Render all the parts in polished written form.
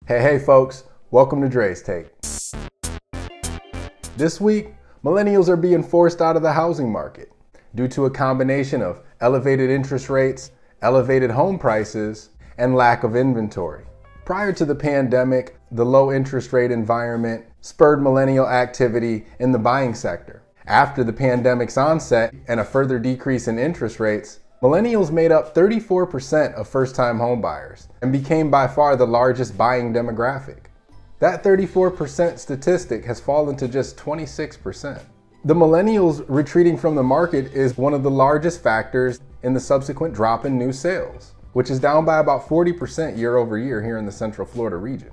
Hey folks, welcome to Dre's Take. This week, millennials are being forced out of the housing market due to a combination of elevated interest rates, elevated home prices, and lack of inventory. Prior to the pandemic, the low interest rate environment spurred millennial activity in the buying sector. After the pandemic's onset and a further decrease in interest rates, millennials made up 34% of first-time home buyers and became by far the largest buying demographic. That 34% statistic has fallen to just 26%. The millennials retreating from the market is one of the largest factors in the subsequent drop in new sales, which is down by about 40% year over year here in the Central Florida region.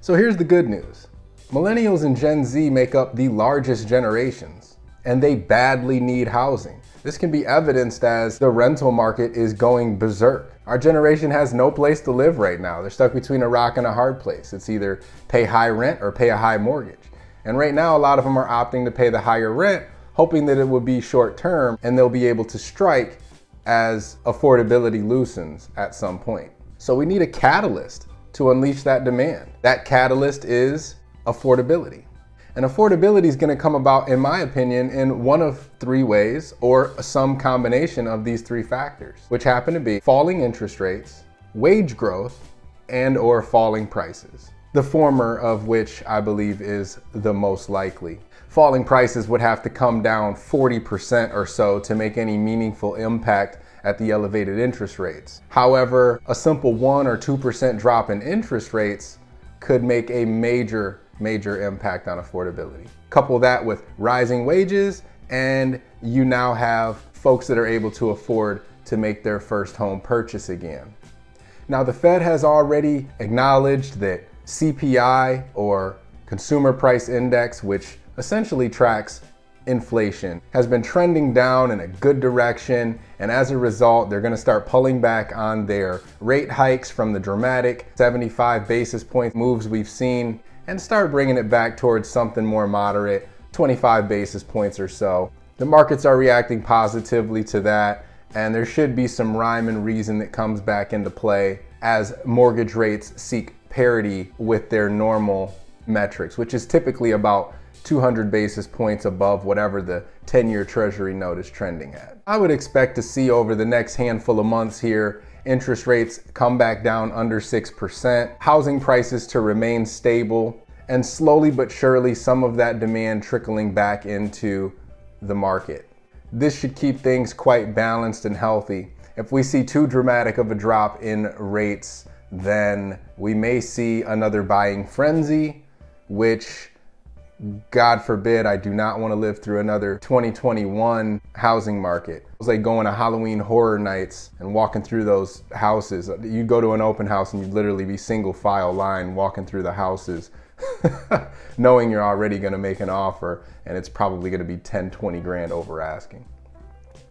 So here's the good news. Millennials and Gen Z make up the largest generations, and they badly need housing. This can be evidenced as the rental market is going berserk. Our generation has no place to live right now. They're stuck between a rock and a hard place. It's either pay high rent or pay a high mortgage. And right now, a lot of them are opting to pay the higher rent, hoping that it will be short term and they'll be able to strike as affordability loosens at some point. So we need a catalyst to unleash that demand. That catalyst is affordability. And affordability is going to come about, in my opinion, in one of three ways, or some combination of these three factors, which happen to be falling interest rates, wage growth, and or falling prices. The former of which I believe is the most likely. Falling prices would have to come down 40% or so to make any meaningful impact at the elevated interest rates. However, a simple 1 or 2% drop in interest rates could make a major impact on affordability. Couple that with rising wages, and you now have folks that are able to afford to make their first home purchase again. Now, the Fed has already acknowledged that CPI, or Consumer Price Index, which essentially tracks inflation, has been trending down in a good direction, and as a result, they're going to start pulling back on their rate hikes from the dramatic 75 basis point moves we've seen, and start bringing it back towards something more moderate, 25 basis points or so. The markets are reacting positively to that, and there should be some rhyme and reason that comes back into play as mortgage rates seek parity with their normal metrics, which is typically about 200 basis points above whatever the 10-year Treasury note is trending at. I would expect to see over the next handful of months here interest rates come back down under 6%, housing prices to remain stable, and slowly but surely some of that demand trickling back into the market. This should keep things quite balanced and healthy. If we see too dramatic of a drop in rates, then we may see another buying frenzy, which, God forbid, I do not want to live through another 2021 housing market. It was like going to Halloween Horror Nights and walking through those houses. You go to an open house and you'd literally be single file line walking through the houses, knowing you're already going to make an offer and it's probably going to be 10, 20 grand over asking.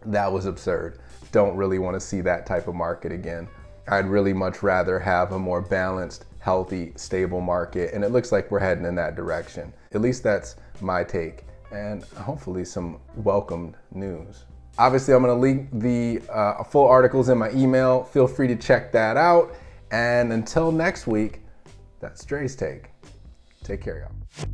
That was absurd. Don't really want to see that type of market again. I'd really much rather have a more balanced, healthy, stable market, and it looks like we're heading in that direction. At least that's my take, and hopefully some welcomed news. Obviously, I'm going to link the full articles in my email. Feel free to check that out, and until next week, that's Dre's Take. Take care, y'all.